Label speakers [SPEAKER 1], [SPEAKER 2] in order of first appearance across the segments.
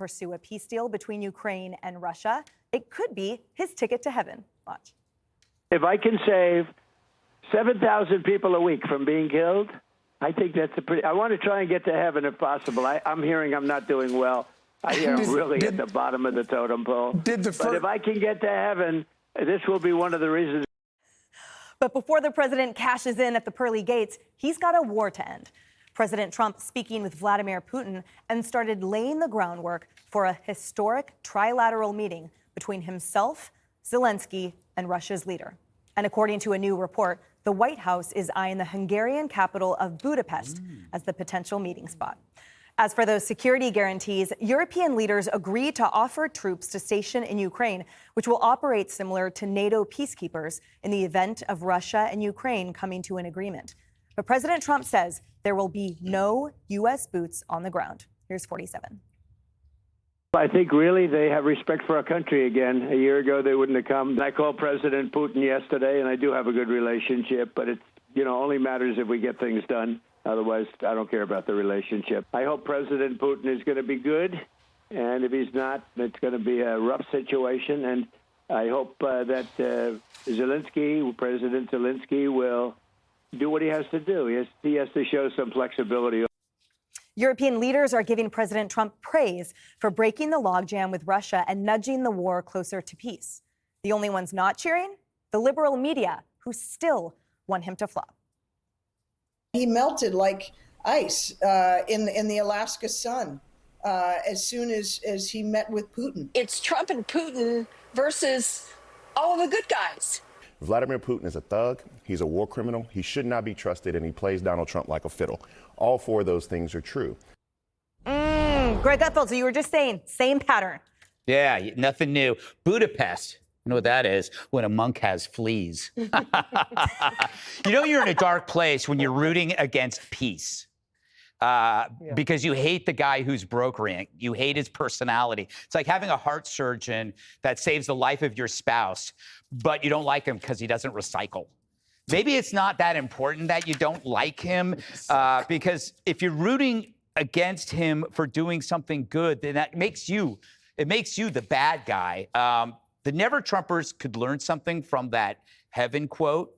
[SPEAKER 1] pursue a peace deal between Ukraine and Russia. It could be his ticket to heaven. Watch.
[SPEAKER 2] If I can save 7,000 people a week from being killed, I think that's a pretty... I want to try and get to heaven if possible. I'm hearing I'm not doing well. I hear I'm really at the bottom of the totem pole. But if I can get to heaven, this will be one of the reasons.
[SPEAKER 1] But before the president cashes in at the pearly gates, he's got a war to end. President Trump speaking with Vladimir Putin and started laying the groundwork for a historic trilateral meeting between himself, Zelenskyy, and Russia's leader. And according to a new report, the White House is eyeing the Hungarian capital of Budapest as the potential meeting spot. As for those security guarantees, European leaders agreed to offer troops to station in Ukraine, which will operate similar to NATO peacekeepers in the event of Russia and Ukraine coming to an agreement. But President Trump says there will be no U.S. boots on the ground. Here's 47.
[SPEAKER 2] I think really they have respect for our country again. A year ago, they wouldn't have come. I called President Putin yesterday, and I do have a good relationship, but it only matters if we get things done. Otherwise, I don't care about the relationship. I hope President Putin is going to be good, and if he's not, it's going to be a rough situation. And I hope that President Zelenskyy will do what he has to do. He has to show some flexibility.
[SPEAKER 1] European leaders are giving President Trump praise for breaking the logjam with Russia and nudging the war closer to peace. The only ones not cheering? The liberal media, who still want him to flop.
[SPEAKER 3] He melted like ice in the Alaska sun as soon as he met with Putin.
[SPEAKER 4] It's Trump and Putin versus all of the good guys.
[SPEAKER 5] Vladimir Putin is a thug. He's a war criminal. He should not be trusted, and he plays Donald Trump like a fiddle. All four of those things are true.
[SPEAKER 1] Greg Gutfeld, so you were just saying, same pattern.
[SPEAKER 6] Yeah, nothing new. Budapest. You know what that is? When a monk has fleas. You're in a dark place when you're rooting against peace. Because you hate the guy who's brokering. You hate his personality. It's like having a heart surgeon that saves the life of your spouse, but you don't like him because he doesn't recycle. Maybe it's not that important that you don't like him, because if you're rooting against him for doing something good, then it makes you the bad guy. The Never-Trumpers could learn something from that heaven quote.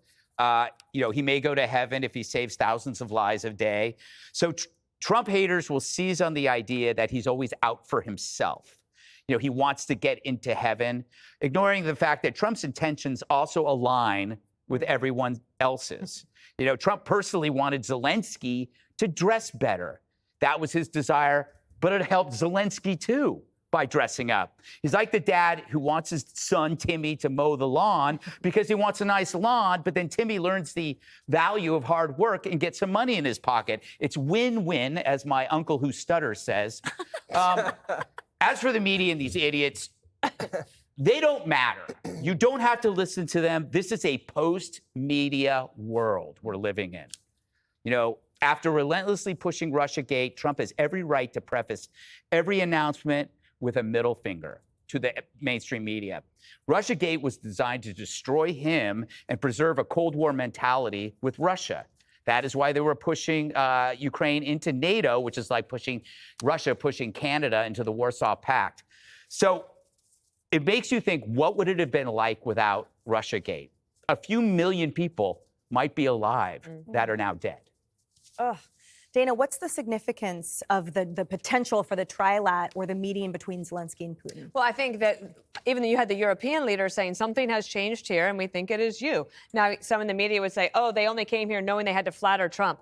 [SPEAKER 6] He may go to heaven if he saves thousands of lives a day. So Trump haters will seize on the idea that he's always out for himself. He wants to get into heaven, ignoring the fact that Trump's intentions also align with everyone else's. Trump personally wanted Zelenskyy to dress better. That was his desire, but it helped Zelenskyy too by dressing up. He's like the dad who wants his son, Timmy, to mow the lawn because he wants a nice lawn, but then Timmy learns the value of hard work and gets some money in his pocket. It's win-win, as my uncle who stutters says. As for the media and these idiots, they don't matter. You don't have to listen to them. This is a post-media world we're living in. After relentlessly pushing Russiagate, Trump has every right to preface every announcement with a middle finger to the mainstream media. Russiagate was designed to destroy him and preserve a Cold War mentality with Russia. That is why they were pushing Ukraine into NATO, which is like Russia pushing Canada into the Warsaw Pact. So it makes you think, what would it have been like without Russiagate? A few million people might be alive that are now dead.
[SPEAKER 1] Ugh. Dana, what's the significance of the potential for the trilat or the meeting between Zelenskyy and Putin?
[SPEAKER 7] Well, I think that even though you had the European leaders saying something has changed here and we think it is you. Now, some in the media would say, oh, they only came here knowing they had to flatter Trump.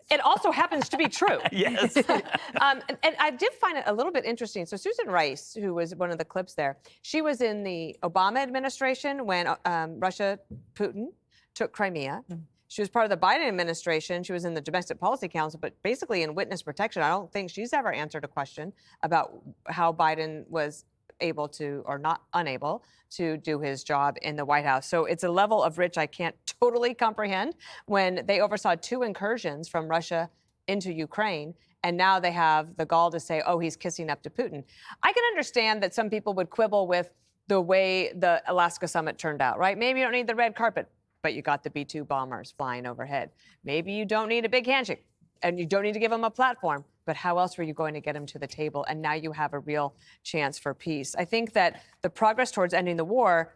[SPEAKER 7] It also happens to be true.
[SPEAKER 6] Yes.
[SPEAKER 7] And I did find it a little bit interesting. So Susan Rice, who was one of the clips there, she was in the Obama administration when Putin took Crimea. She was part of the Biden administration. She was in the Domestic Policy Council, but basically in witness protection. I don't think she's ever answered a question about how Biden was able to, or not unable, to do his job in the White House. So it's a level of which I can't totally comprehend when they oversaw 2 incursions from Russia into Ukraine, and now they have the gall to say, oh, he's kissing up to Putin. I can understand that some people would quibble with the way the Alaska summit turned out, right? Maybe you don't need the red carpet, but you got the B-2 bombers flying overhead. Maybe you don't need a big handshake. and you don't need to give him a platform, but how else were you going to get him to the table? And now you have a real chance for peace. I think that the progress towards ending the war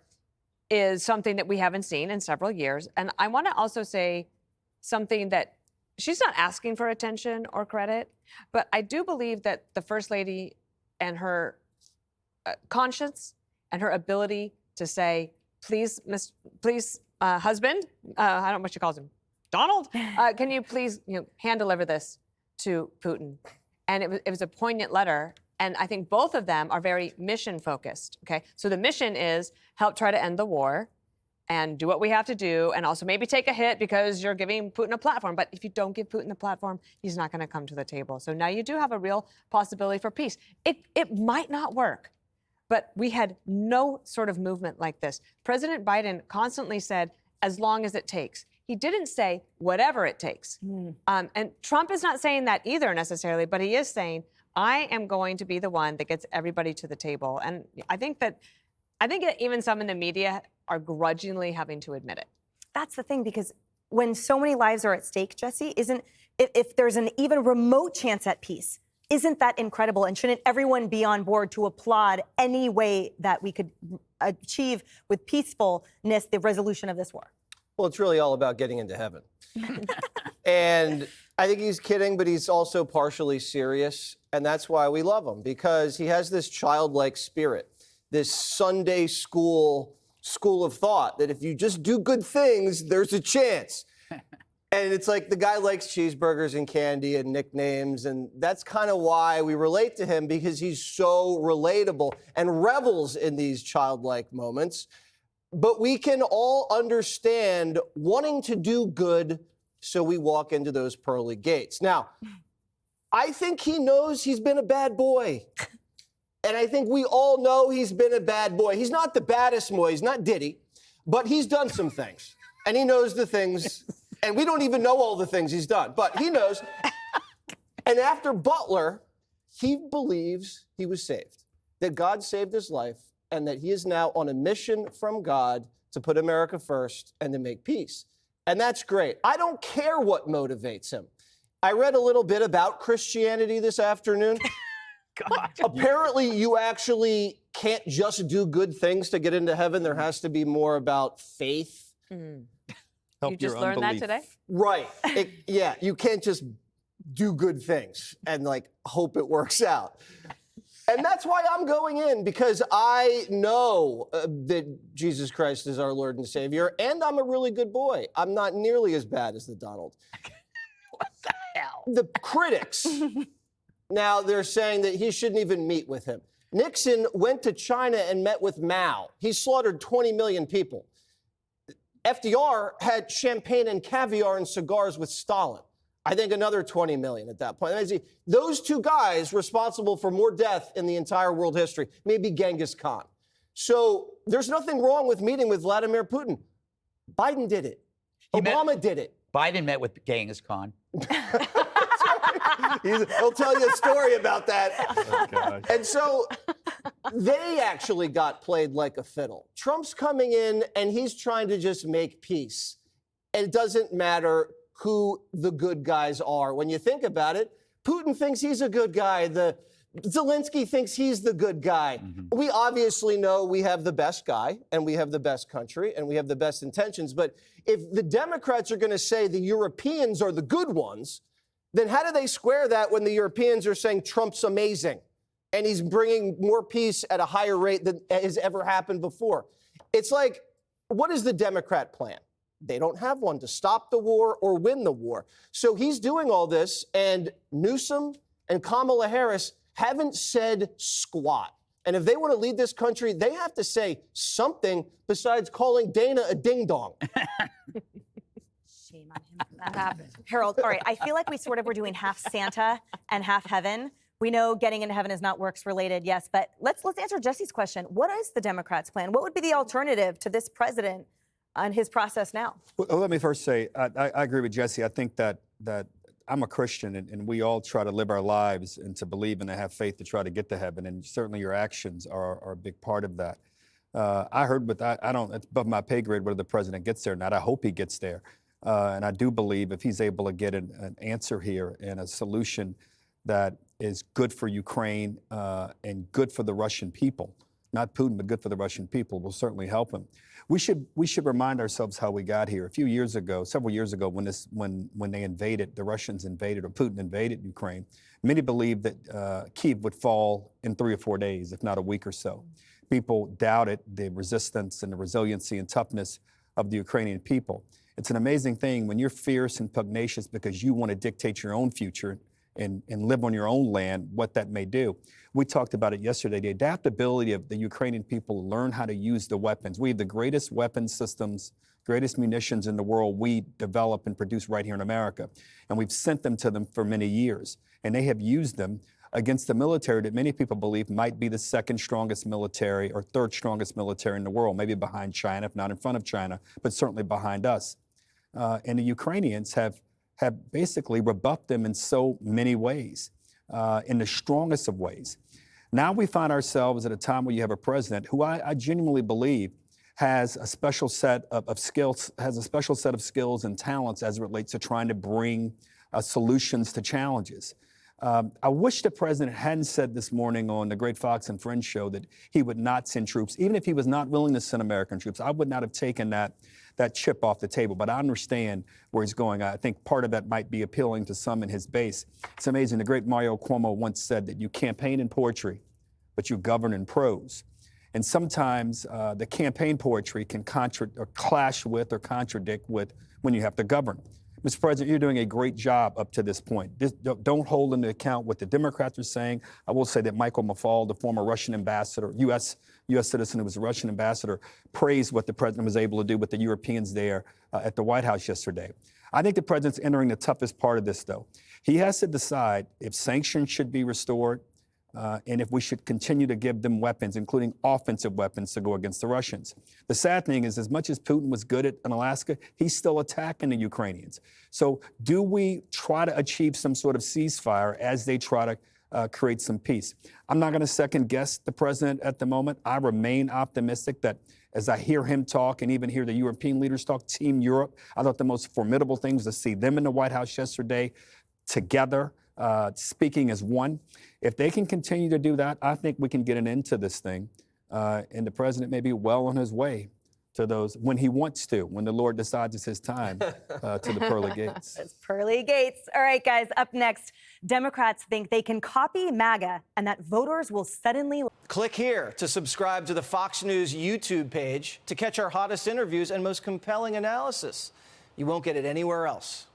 [SPEAKER 7] is something that we haven't seen in several years. And I want to also say something that she's not asking for attention or credit, but I do believe that the First Lady and her conscience and her ability to say, please, husband, I don't know what she calls him, Donald, can you please hand deliver this to Putin? And it was a poignant letter. And I think both of them are very mission focused. Okay, so the mission is help try to end the war and do what we have to do, and also maybe take a hit because you're giving Putin a platform. But if you don't give Putin the platform, he's not going to come to the table. So now you do have a real possibility for peace. It might not work, but we had no sort of movement like this. President Biden constantly said, as long as it takes. He didn't say whatever it takes. And Trump is not saying that either necessarily, but he is saying, I am going to be the one that gets everybody to the table. And I think that even some in the media are grudgingly having to admit it.
[SPEAKER 1] That's the thing, because when so many lives are at stake, Jesse, if there's an even remote chance at peace, isn't that incredible? And shouldn't everyone be on board to applaud any way that we could achieve with peacefulness the resolution of this war?
[SPEAKER 8] Well, it's really all about getting into heaven. And I think he's kidding, but he's also partially serious. And that's why we love him, because he has this childlike spirit, this Sunday school of thought that if you just do good things, there's a chance. And it's like the guy likes cheeseburgers and candy and nicknames. And that's kind of why we relate to him, because he's so relatable and revels in these childlike moments. But we can all understand wanting to do good, so we walk into those pearly gates. Now, I think he knows he's been a bad boy. And I think we all know he's been a bad boy. He's not the baddest boy. He's not Diddy. But he's done some things. And he knows the things. And we don't even know all the things he's done. But he knows. And after Butler, he believes he was saved. That God saved his life. And that he is now on a mission from God to put America first and to make peace. And that's great. I don't care what motivates him. I read a little bit about Christianity this afternoon.
[SPEAKER 6] God.
[SPEAKER 8] Apparently, you actually can't just do good things to get into heaven. There has to be more about faith.
[SPEAKER 7] Help you just learned that today?
[SPEAKER 8] Right. Yeah, you can't just do good things and hope it works out. And that's why I'm going in, because I know that Jesus Christ is our Lord and Savior, and I'm a really good boy. I'm not nearly as bad as the Donald.
[SPEAKER 6] What the hell?
[SPEAKER 8] The critics, now they're saying that he shouldn't even meet with him. Nixon went to China and met with Mao. He slaughtered 20 million people. FDR had champagne and caviar and cigars with Stalin. I think another 20 million at that point. Those two guys responsible for more death in the entire world history, maybe Genghis Khan. So there's nothing wrong with meeting with Vladimir Putin. Biden did it. Obama did it.
[SPEAKER 6] Biden met with Genghis Khan.
[SPEAKER 8] He'll tell you a story about that.
[SPEAKER 5] Oh, gosh.
[SPEAKER 8] And so they actually got played like a fiddle. Trump's coming in and he's trying to just make peace. And it doesn't matter who the good guys are. When you think about it, Putin thinks he's a good guy. Zelenskyy thinks he's the good guy. Mm-hmm. We obviously know we have the best guy, and we have the best country, and we have the best intentions. But if the Democrats are going to say the Europeans are the good ones, then how do they square that when the Europeans are saying Trump's amazing and he's bringing more peace at a higher rate than has ever happened before? It's like, what is the Democrat plan? They don't have one to stop the war or win the war. So he's doing all this, and Newsom and Kamala Harris haven't said squat. And if they want to lead this country, they have to say something besides calling Dana a ding-dong.
[SPEAKER 1] Shame on him for that happened. Harold, all right, I feel like we sort of were doing half Santa and half heaven. We know getting into heaven is not works related, yes, but let's answer Jesse's question. What is the Democrats' plan? What would be the alternative to this president on his process now?
[SPEAKER 9] Well, let me first say, I agree with Jesse. I think that I'm a Christian, and we all try to live our lives and to believe and to have faith to try to get to heaven, and certainly your actions are a big part of that. I heard, but I don't, it's above my pay grade whether the president gets there or not. I hope he gets there. And I do believe if he's able to get an answer here and a solution that is good for Ukraine and good for the Russian people, not Putin, but good for the Russian people, will certainly help him. We should remind ourselves how we got here. A few years ago, several years ago, when they invaded, the Russians invaded, or Putin invaded Ukraine, many believed that Kyiv would fall in 3 or 4 days, if not a week or so. People doubted the resistance and the resiliency and toughness of the Ukrainian people. It's an amazing thing when you're fierce and pugnacious because you want to dictate your own future and live on your own land, what that may do. We talked about it yesterday, the adaptability of the Ukrainian people to learn how to use the weapons. We have the greatest weapon systems, greatest munitions in the world we develop and produce right here in America. And we've sent them to them for many years. And they have used them against the military that many people believe might be the second strongest military or third strongest military in the world, maybe behind China, if not in front of China, but certainly behind us. And the Ukrainians have basically rebuffed them in so many ways, in the strongest of ways. Now we find ourselves at a time where you have a president who I genuinely believe has a special set of skills, has a special set of skills and talents as it relates to trying to bring solutions to challenges. I wish the president hadn't said this morning on the Great Fox and Friends show that he would not send troops. Even if he was not willing to send American troops, I would not have taken that chip off the table. But I understand where he's going. I think part of that might be appealing to some in his base. It's amazing. The great Mario Cuomo once said that you campaign in poetry, but you govern in prose. And sometimes the campaign poetry can clash with or contradict with when you have to govern. Mr. President, you're doing a great job up to this point. Don't hold into account what the Democrats are saying. I will say that Michael Mafal, the former Russian ambassador, U.S. citizen who was a Russian ambassador, praised what the president was able to do with the Europeans there at the White House yesterday. I think the president's entering the toughest part of this, though. He has to decide if sanctions should be restored and if we should continue to give them weapons, including offensive weapons, to go against the Russians. The sad thing is, as much as Putin was good in Alaska, he's still attacking the Ukrainians. So do we try to achieve some sort of ceasefire as they try to create some peace? I'm not going to second guess the president at the moment. I remain optimistic that as I hear him talk and even hear the European leaders talk, Team Europe, I thought the most formidable thing was to see them in the White House yesterday together, speaking as one. If they can continue to do that, I think we can get an end to this thing. And the president may be well on his way to those when he wants to, when the Lord decides it's his time to the pearly gates.
[SPEAKER 1] It's pearly gates. All right, guys, up next, Democrats think they can copy MAGA and that voters will suddenly...
[SPEAKER 8] Click here to subscribe to the Fox News YouTube page to catch our hottest interviews and most compelling analysis. You won't get it anywhere else.